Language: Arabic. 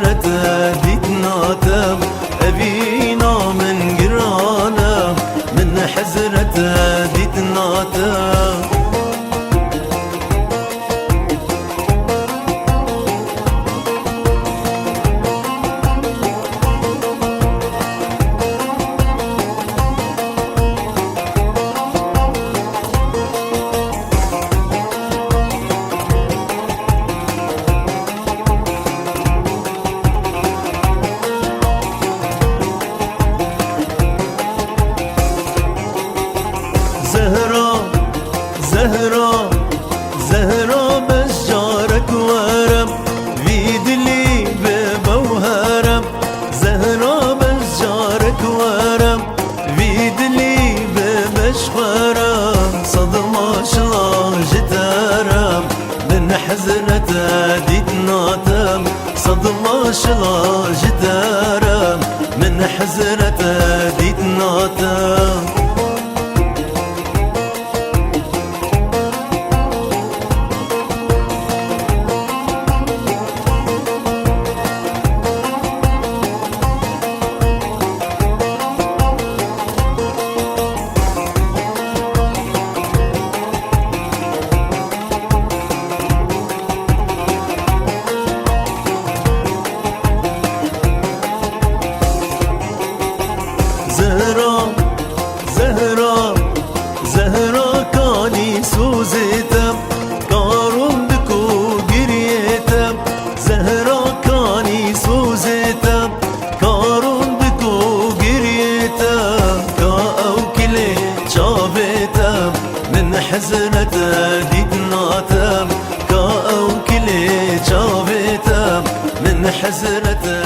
حزرته ديتناتم أبينا من قرانا من حزرته ديتناتم زهرة زهرة بشجارك ورم في دلي ببوهرم زهرة بشجارك ورم في دلي بمشخرم صدمة شلاجترم من حزرته ديتناتم صدمة شلاجترم من حزرته ديتناتم زهرة زهرة زهرة كاني سوزتم كارم بكو قريتم زهرة كاني سوزتم كارم بكو قريتم كاو كلي شافتم من حزرته ديتناتم كاو كلي شافتم من حزرته